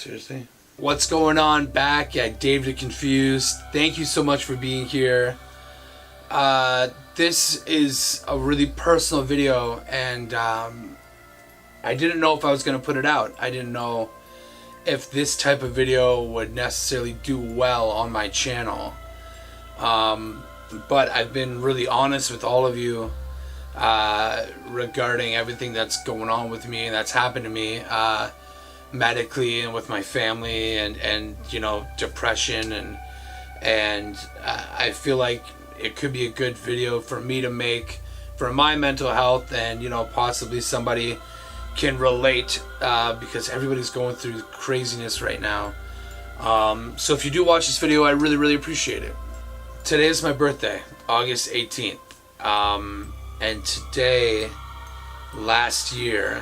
Seriously? What's going on back at Dave the Confused? Thank you so much for being here. This is a really personal video, and I didn't know if I was going to put it out. I didn't know if this type of video would necessarily do well on my channel. But I've been really honest with all of you regarding everything that's going on with me and that's happened to me medically and with my family, and you know, depression, and I feel like it could be a good video for me to make for my mental health, and you know, possibly somebody can relate because everybody's going through craziness right now. So if you do watch this video, I really appreciate it. Today is my birthday, August 18th. And today, last year,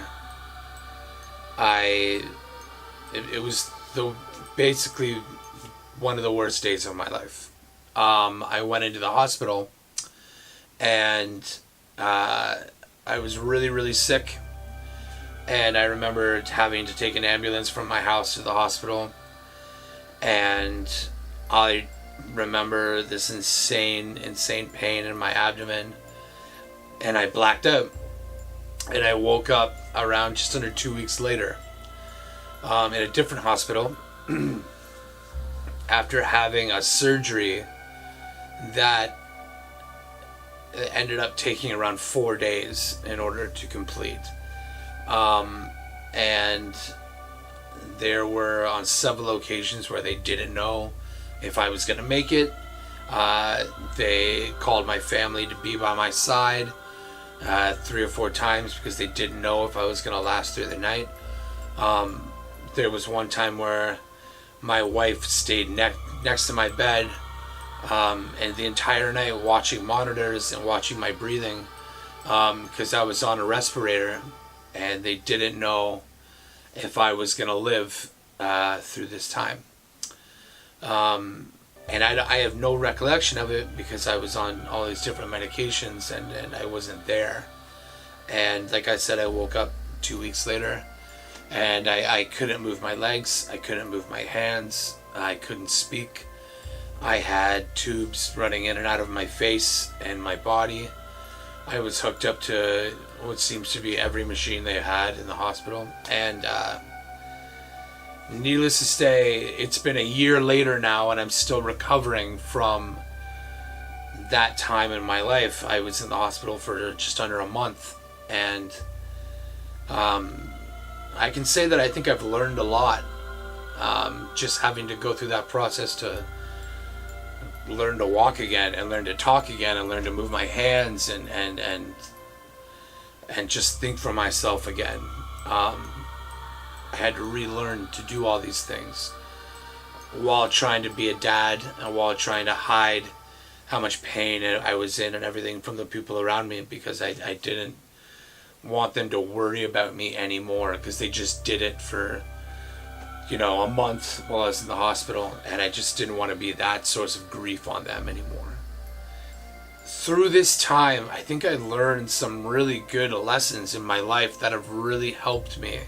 it was basically one of the worst days of my life. I went into the hospital, and I was really sick. And I remember having to take an ambulance from my house to the hospital. And I remember this insane pain in my abdomen. And I blacked out. And I woke up around just under 2 weeks later in a different hospital after having a surgery that ended up taking around 4 days in order to complete. And there were on several occasions where they didn't know if I was going to make it. They called my family to be by my side 3 or 4 times because they didn't know if I was going to last through the night. There was one time where my wife stayed next to my bed and the entire night watching monitors and watching my breathing because I was on a respirator, and they didn't know if I was going to live through this time. And I have no recollection of it because I was on all these different medications, and I wasn't there. And like I said, I woke up 2 weeks later, and I couldn't move my legs, I couldn't move my hands, I couldn't speak. I had tubes running in and out of my face and my body. I was hooked up to what seems to be every machine they had in the hospital. And needless to say, it's been a year later now, and I'm still recovering from that time in my life. I was in the hospital for just under a month, and I can say that I think I've learned a lot just having to go through that process to learn to walk again, and learn to talk again, and learn to move my hands, and just think for myself again. I had to relearn to do all these things while trying to be a dad, and while trying to hide how much pain I was in and everything from the people around me, because I didn't want them to worry about me anymore, because they just did it for, you know, a month while I was in the hospital, and I just didn't want to be that source of grief on them anymore. Through this time, I think I learned some really good lessons in my life that have really helped me.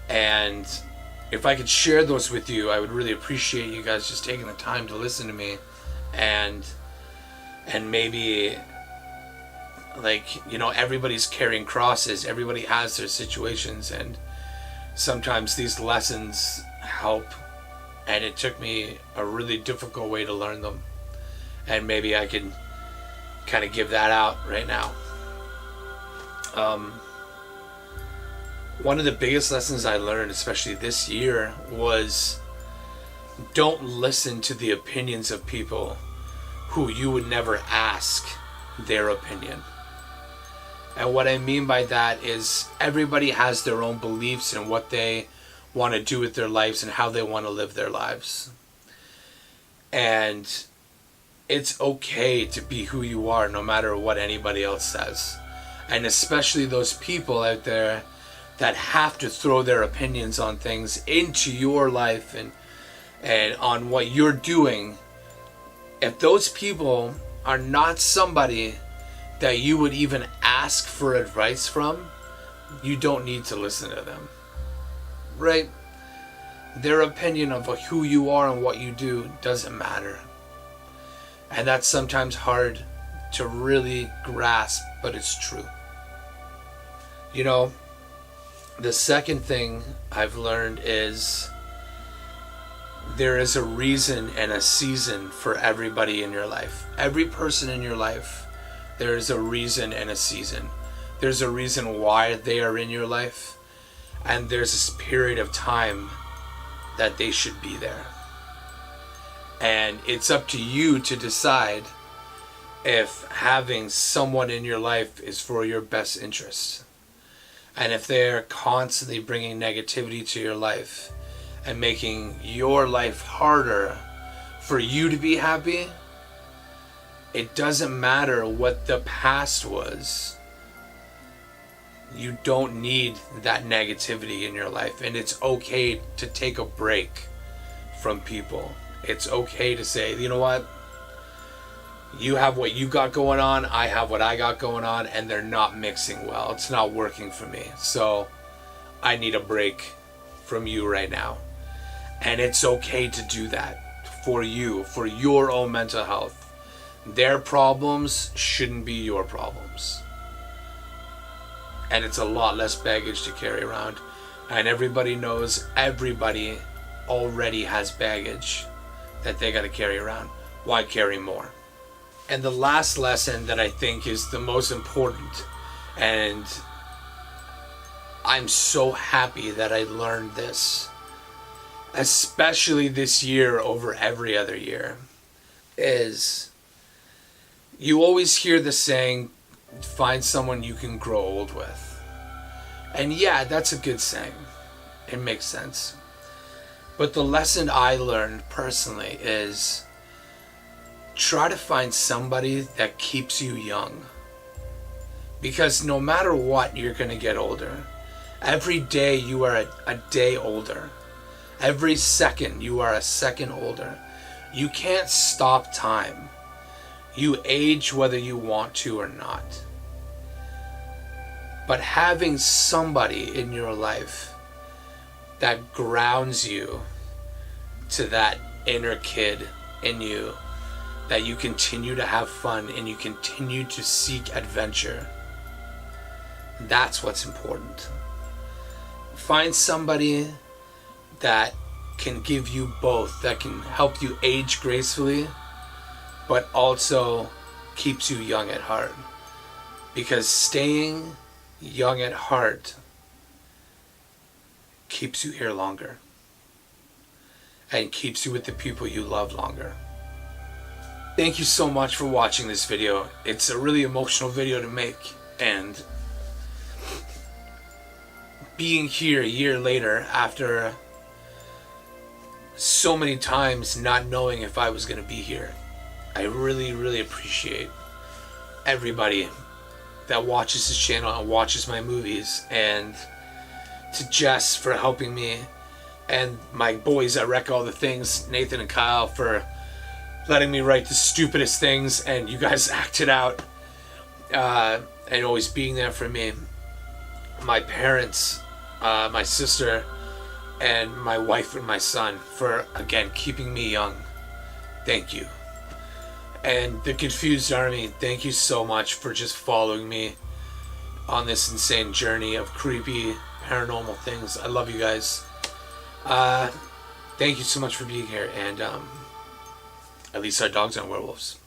And if I could share those with you, I would really appreciate you guys just taking the time to listen to me, and maybe, like, you know, everybody's carrying crosses, everybody has their situations, and sometimes these lessons help, and it took me a really difficult way to learn them, and maybe I can kind of give that out right now. One of the biggest lessons I learned, especially this year, was don't listen to the opinions of people who you would never ask their opinion. And what I mean by that is everybody has their own beliefs and what they want to do with their lives and how they want to live their lives. And it's okay to be who you are no matter what anybody else says. And especially those people out there that have to throw their opinions on things into your life and on what you're doing. If those people are not somebody that you would even ask for advice from, you don't need to listen to them, right? Their opinion of who you are and what you do doesn't matter. And that's sometimes hard to really grasp, but it's true. You know, the second thing I've learned is there is a reason and a season for everybody in your life. Every person in your life, there is a reason and a season. There's a reason why they are in your life, and there's this period of time that they should be there. And it's up to you to decide if having someone in your life is for your best interest. And if they're constantly bringing negativity to your life and making your life harder for you to be happy, it doesn't matter what the past was. You don't need that negativity in your life. And it's okay to take a break from people. It's okay to say, you know what? You have what you got going on, I have what I got going on, and they're not mixing well. It's not working for me. So I need a break from you right now. And it's okay to do that for you, for your own mental health. Their problems shouldn't be your problems. And it's a lot less baggage to carry around. And everybody knows everybody already has baggage that they got to carry around. Why carry more? And the last lesson that I think is the most important, and I'm so happy that I learned this, especially this year over every other year, is you always hear the saying, find someone you can grow old with. And yeah, that's a good saying. It makes sense. But the lesson I learned personally is try to find somebody that keeps you young. Because no matter what, you're going to get older. Every day you are a day older. Every second you are a second older. You can't stop time. You age whether you want to or not. But having somebody in your life that grounds you to that inner kid in you, that you continue to have fun and you continue to seek adventure, that's what's important. Find somebody that can give you both, that can help you age gracefully, but also keeps you young at heart. Because staying young at heart keeps you here longer and keeps you with the people you love longer. Thank you so much for watching this video. It's a really emotional video to make, and being here a year later after so many times not knowing if I was going to be here, I really, really appreciate everybody that watches this channel and watches my movies, and to Jess for helping me, and my boys at Wreck All the Things, Nathan and Kyle, for letting me write the stupidest things and you guys acted out, and always being there for me. My parents, my sister, and my wife and my son for, again, keeping me young. Thank you. And the Confused Army, thank you so much for just following me on this insane journey of creepy paranormal things. I love you guys. Thank you so much for being here, and at least our dogs aren't werewolves.